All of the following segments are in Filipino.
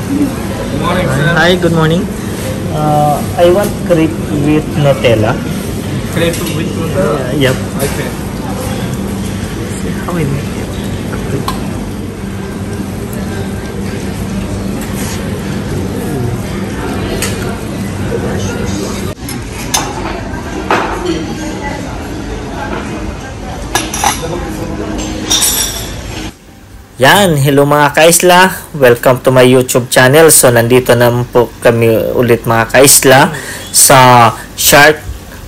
Good morning, sir. Hi, good morning. I want crepe with Nutella. Crepe with Nutella? Yep. Okay. How I make it? Yan, hello mga kaisla. Welcome to my YouTube channel. So, nandito naman po kami ulit mga kaisla sa Shark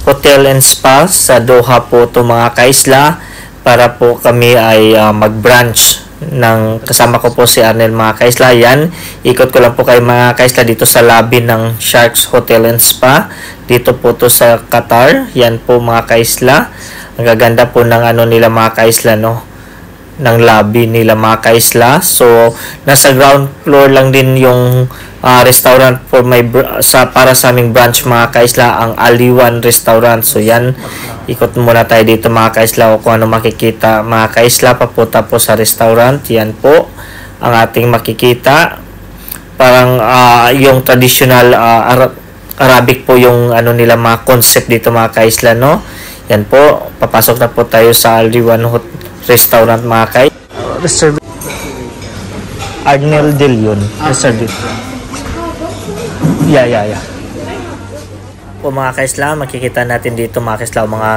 Hotel and Spa sa Doha po to mga kaisla para po kami ay mag-brunch ng kasama ko po si Arnel mga kaisla. Yan, ikot ko lang po kayo mga kaisla dito sa lobby ng Sharks Hotel and Spa. Dito po to sa Qatar. Yan po mga kaisla. Ang gaganda po ng ano nila mga kaisla, no? Ng lobby nila mga kaisla. So nasa ground floor lang din yung restaurant for para sa aming branch mga kaisla, ang Aliwan Restaurant. So yan, ikot muna tayo dito mga kaisla kung ano makikita mga kaisla papunta po sa restaurant. Yan po ang ating makikita. Parang yung traditional Arabic po yung ano nila mga concept dito mga kaisla, no? Yan po, papasok na po tayo sa Aliwan Restaurant mga kay reserve Arnel Del yun reserve yeah po mga kaisla. Makikita natin dito mga kaisla mga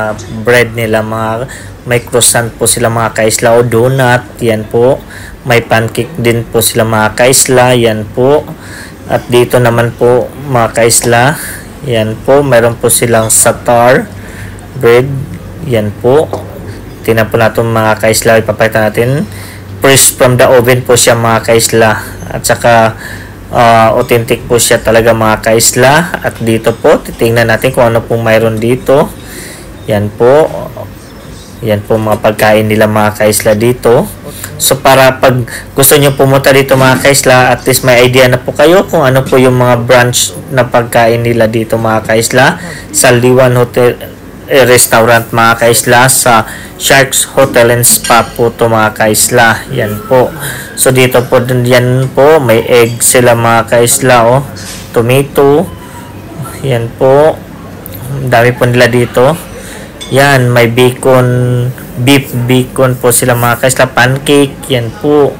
bread nila, mga may croissant po sila mga kaisla o donut. Yan po, may pancake din po sila mga kaisla. Yan po, at dito naman po mga kaisla, yan po, mayroon po silang satar bread. Yan po, tingnan po natin mga kaisla, ipapakita natin. Fresh from the oven po siya mga kaisla. At saka authentic po siya talaga mga kaisla. At dito po, titingnan natin kung ano pong mayroon dito. Yan po. Yan po mga pagkain nila mga kaisla dito. So para pag gusto nyo pumunta dito mga kaisla, at least may idea na po kayo kung ano po yung mga brunch na pagkain nila dito mga kaisla sa Aliwan Hotel Restaurant mga kaisla sa Sharks Hotel and Spa po to mga kaisla. Yan po. So dito po yan po, may egg sila mga kaisla, oh. Tomato. Yan po. Dami po nila dito. Yan, may bacon, beef bacon po sila mga kaisla, pancake. Yan po.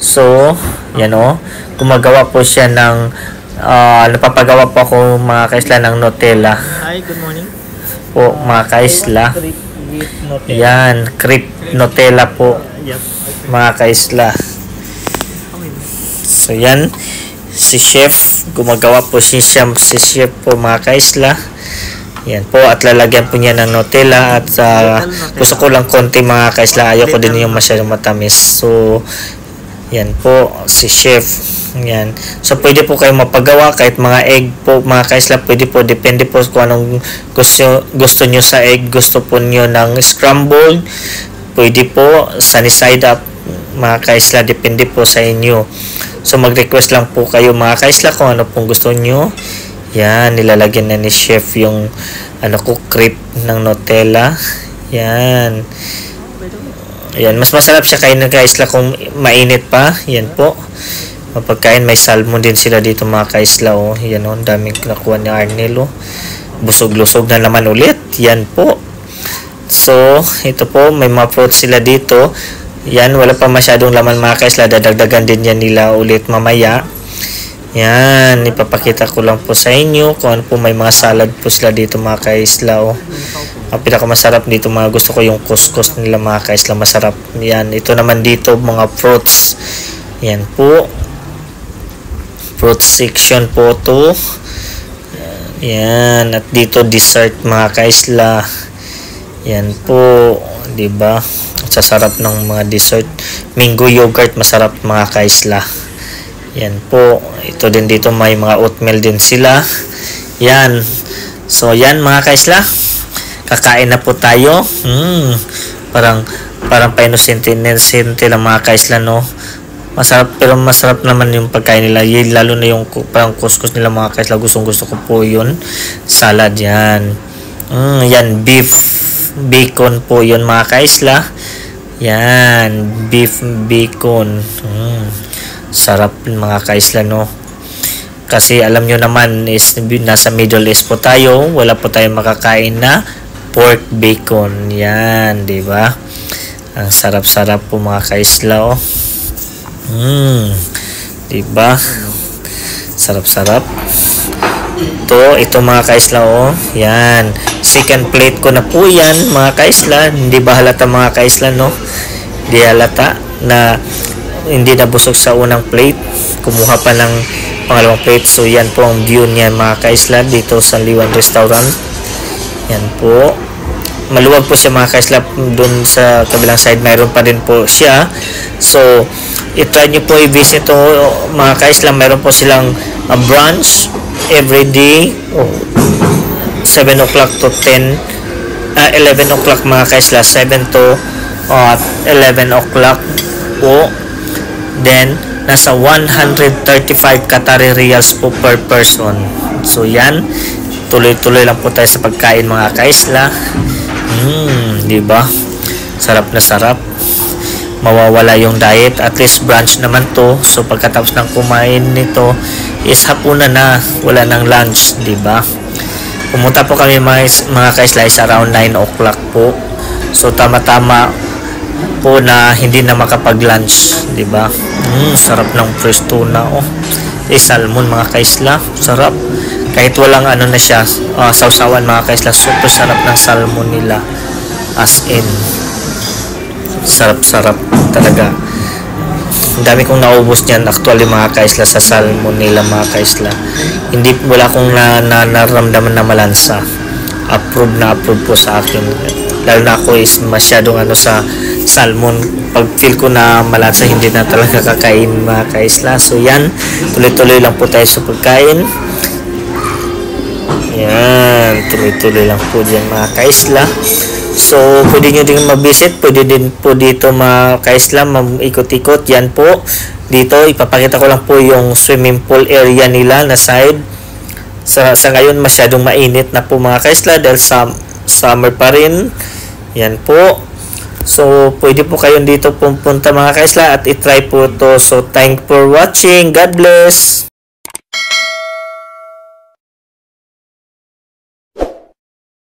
So, yan, oh. Gumagawa po siya ng napapagawa po ako mga kaisla ng Nutella. Hi, good morning. Po mga kaisla. Yan, crepe Nutella po mga kaisla. So yan, si chef, gumagawa po si chef po mga kaisla. Yan po, at lalagyan po niya ng Nutella. At gusto ko lang konti mga kaisla, ayoko din yung masyadong matamis. So yan po si chef. Yan. So pwede po kayo mapagawa kahit mga egg po mga kaisla, pwede po, depende po kung anong gusto nyo sa egg. Gusto po nyo ng scrambled, pwede po sunny side up mga kaisla, depende po sa inyo. So mag-request lang po kayo mga kaisla kung ano pong gusto nyo. Yan, nilalagyan na ni chef yung ano ko, crepe ng Nutella. Yan. Yan, mas masarap siya kainin kaisla kung mainit pa. Yan po. Pagkain, may salmon din sila dito mga kaisla, oh. Yan, oh, daming nakuha ni Arnel, oh. Busog-lusog na naman ulit. Yan po. So ito po, may mga fruits sila dito. Yan, wala pa masyadong laman mga kaisla, dadagdagan din yan nila ulit mamaya. Yan, ipapakita ko lang po sa inyo kung ano po, may mga salad po sila dito mga kaisla, oh. Ang pinakamasarap dito mga gusto ko yung couscous nila mga kaisla, masarap. Yan, ito naman dito mga fruits. Yan po, fruit section po to. Yan, at dito dessert mga kaisla. Yan po, di ba? Sasarap ng mga dessert. Mango yogurt, masarap mga kaisla. Yan po, ito din dito may mga oatmeal din sila. Yan. So yan mga kaisla, kakain na po tayo. Parang pa-inosente lang mga kaisla, no? Masarap, pero masarap naman yung pagkain nila. Lalo na yung parang couscous nila mga kaisla. Gusto ko po yun. Salad yan. Yan, beef bacon po yun mga kaisla. Yan, beef bacon. Sarap mga kaisla, no? Kasi alam nyo naman is nasa Middle East po tayo, wala po tayong makakain na pork bacon. Yan, di ba? Ang sarap-sarap po mga kaisla, oh. Di ba? Sarap-sarap. Ito mga kaisla, oh. Yan. Second plate ko na po yan, mga kaisla. Hindi ba halata mga kaisla, no? Hindi halata na hindi nabusog sa unang plate. Kumuha pa ng pangalawang plate. So, yan po ang view niya mga kaisla dito sa Liwan Restaurant. Yan po. Maluwag po siya mga kaisla. Doon sa kabilang side, mayroon pa din po siya. So, i-try nyo po i-visit to mga kaisla. Mayroon po silang brunch every day. 7 o'clock to 11 o'clock mga kaisla. 7 to 11 o'clock po. Then, nasa 135 Qatari riyals po per person. So, yan. Tuloy-tuloy lang po tayo sa pagkain mga kaisla. Diba? Sarap na sarap. Mawawala yung diet. At least brunch naman to. So, pagkatapos ng kumain nito is hapunan na. Wala ng lunch. Diba? Pumunta po kami mga kaisla is around 9 o'clock po. So, tama-tama po na hindi na makapag-lunch, di ba? Sarap ng fresh tuna, oh. Salmon mga kaisla, sarap. Kahit walang ano na siya, sausawan mga kaisla, super sarap ng salmon nila. As in, sarap-sarap talaga. Ang dami kong naubos niyan actually mga kaisla sa salmon nila mga kaisla. Hindi wala akong naramdaman na malansa. Approve po sa akin. Lalo na ako is masyadong sa salmon. Pag feel ko na malansa, hindi na talaga kakain mga kaisla. So yan, tuloy-tuloy lang po tayo sa pagkain. Yan, tuloy-tuloy lang po dyan mga kaisla. So pwede nyo din mabisit, pwede din po dito mga kaisla ikot-ikot. Yan po, dito ipapakita ko lang po yung swimming pool area nila na side. Sa ngayon masyadong mainit na po mga kaisla dahil summer pa rin. Yan po. So, pwede po kayong dito pumunta mga kaisla at itry po to. So, thank for watching. God bless.